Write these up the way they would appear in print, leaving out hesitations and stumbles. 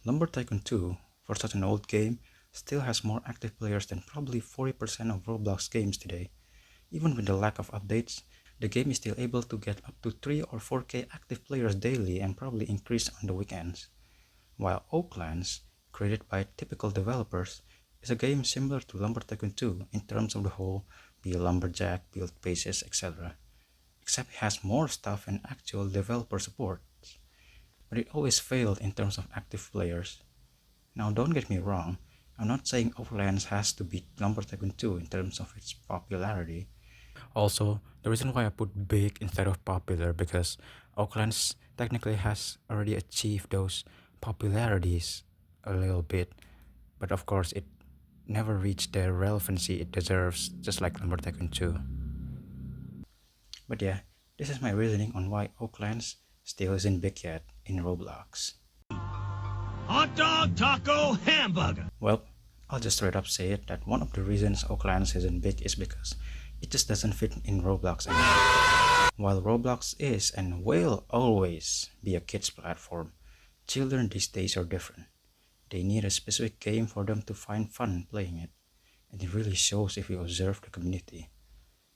Lumber Tycoon 2, for such an old game, still has more active players than probably 40% of Roblox games today. Even with the lack of updates, the game is still able to get up to 3 or 4K active players daily and probably increase on the weekends. While Oaklands, created by typical developers, is a game similar to Lumber Tycoon 2 in terms of the whole be a lumberjack, build bases, etc. Except it has more stuff and actual developer support. But it always failed in terms of active players. Now don't get me wrong, I'm not saying Oaklands has to beat Lumber Tycoon 2 in terms of its popularity. Also, the reason why I put big instead of popular because Oaklands technically has already achieved those popularities a little bit, but of course it never reached the relevancy it deserves, just like Lumber Tycoon 2. But yeah, this is my reasoning on why Oaklands still isn't big yet in Roblox. Hot dog, taco, hamburger. Well, I'll just straight up say it that one of the reasons Oaklands isn't big is because it just doesn't fit in Roblox anymore. While Roblox is and will always be a kids platform, children these days are different. They need a specific game for them to find fun playing it, and it really shows if you observe the community.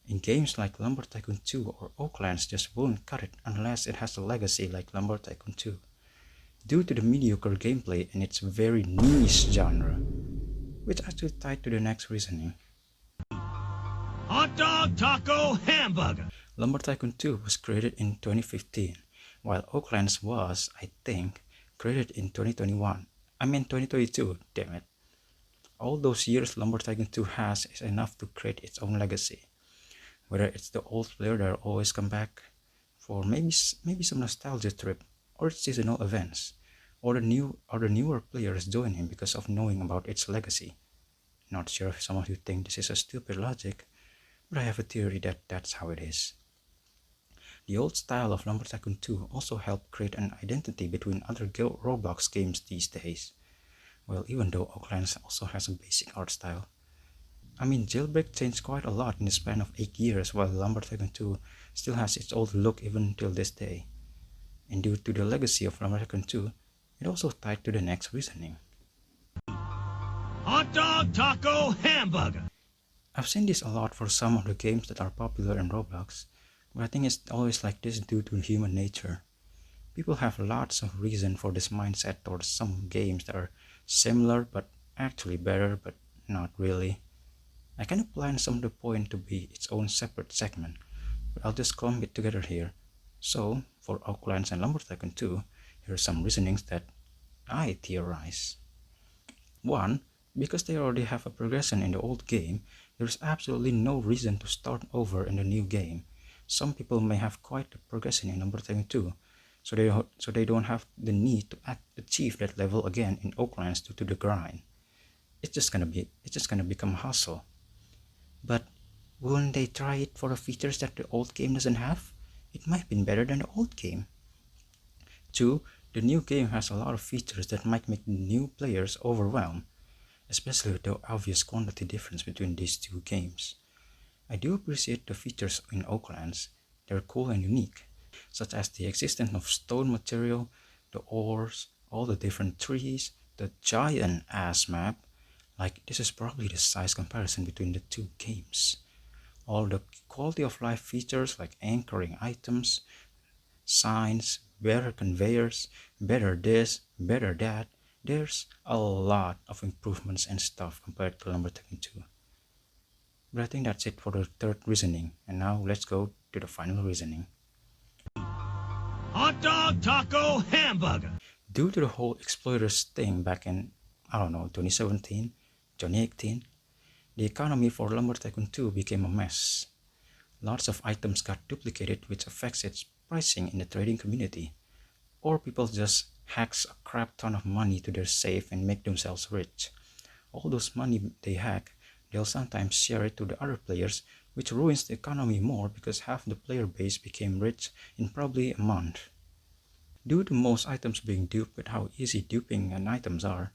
In games like Lumber Tycoon 2 or Oaklands just won't cut it unless it has a legacy like Lumber Tycoon 2. Due to the mediocre gameplay and its very niche genre, which actually tied to the next reasoning. Hot dog, taco, hamburger. Lumber Tycoon 2 was created in 2015, while Oaklands was, I think, created in 2021. I mean 2022, damn it. All those years Lumber Tycoon 2 has is enough to create its own legacy. Whether it's the old player that always come back for maybe some nostalgia trip, or its seasonal events, or the newer players join him because of knowing about its legacy. Not sure if some of you think this is a stupid logic, but I have a theory that that's how it is. The old style of Lumber Tycoon 2 also helped create an identity between other Roblox games these days. Well, even though Oaklands also has a basic art style. I mean, Jailbreak changed quite a lot in the span of 8 years, while Lumber Tycoon 2 still has its old look even till this day. And due to the legacy of Lumber Tycoon 2, it also tied to the next reasoning. Hot dog, taco, hamburger. I've seen this a lot for some of the games that are popular in Roblox, but I think it's always like this due to human nature. People have lots of reason for this mindset towards some games that are similar but actually better, but not really. I kind of planned some of the point to be its own separate segment, but I'll just clump it together here. So, for Oaklands and Lumber Tycoon 2, here are some reasonings that I theorize. 1. Because they already have a progression in the old game, there's absolutely no reason to start over in the new game. Some people may have quite a progression in Lumber Tycoon 2, so they don't have the need to achieve that level again in Oaklands due to the grind. It's just gonna become a hustle. But wouldn't they try it for the features that the old game doesn't have? It might have been better than the old game. 2. The new game has a lot of features that might make new players overwhelmed, especially with the obvious quantity difference between these two games. I do appreciate the features in Oaklands. They're cool and unique, such as the existence of stone material, the ores, all the different trees, the giant ass map. Like, this is probably the size comparison between the two games. All the quality of life features like anchoring items, signs, better conveyors, better this, better that. There's a lot of improvements and stuff compared to Lumber Tycoon 2. But I think that's it for the third reasoning, and now let's go to the final reasoning. Hot dog, taco, hamburger. Due to the whole exploiters thing back in, 2017, 2018, the economy for Lumber Tycoon 2 became a mess. Lots of items got duplicated, which affects its pricing in the trading community. Or people just hacks a crap ton of money to their safe and make themselves rich. All those money they hack, they'll sometimes share it to the other players, which ruins the economy more because half the player base became rich in probably a month. Due to most items being duped with how easy duping an items are,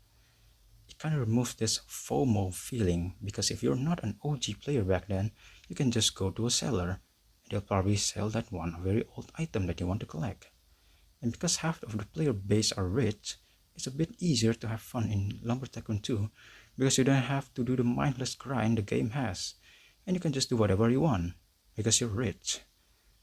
it kind of removes this FOMO feeling, because if you're not an OG player back then, you can just go to a seller and they'll probably sell that one very old item that you want to collect. And because half of the player base are rich, It's a bit easier to have fun in Lumber Tycoon 2 because you don't have to do the mindless grind the game has, and you can just do whatever you want because you're rich.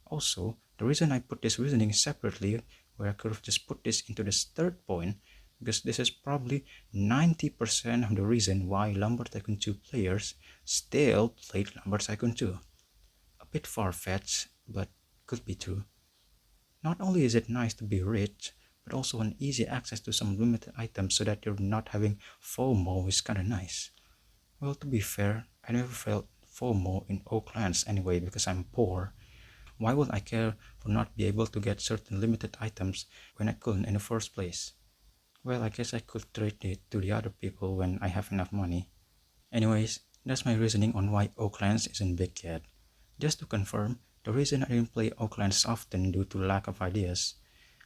Also, the reason I put this reasoning separately, where I could have just put this into this third point, because this is probably 90% of the reason why Lumber Tycoon 2 players still played Lumber Tycoon 2. A bit far-fetched, but could be true. Not only is it nice to be rich, but also an easy access to some limited items so that you're not having FOMO is kinda nice. Well, to be fair, I never felt FOMO in Oaklands anyway because I'm poor. Why would I care for not be able to get certain limited items when I couldn't in the first place? Well, I guess I could trade it to the other people when I have enough money. Anyways, that's my reasoning on why Oaklands isn't big yet. Just to confirm, the reason I didn't play Oaklands often due to lack of ideas.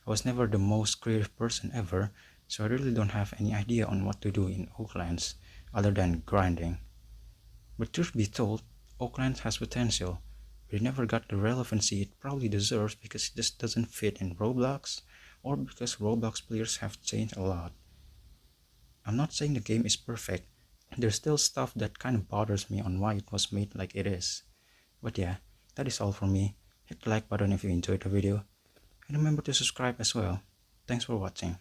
I was never the most creative person ever, so I really don't have any idea on what to do in Oaklands other than grinding. But truth be told, Oaklands has potential, but it never got the relevancy it probably deserves because it just doesn't fit in Roblox, or because Roblox players have changed a lot. I'm not saying the game is perfect, there's still stuff that kind of bothers me on why it was made like it is. But yeah, that is all from me. Hit the like button if you enjoyed the video, and remember to subscribe as well. Thanks for watching.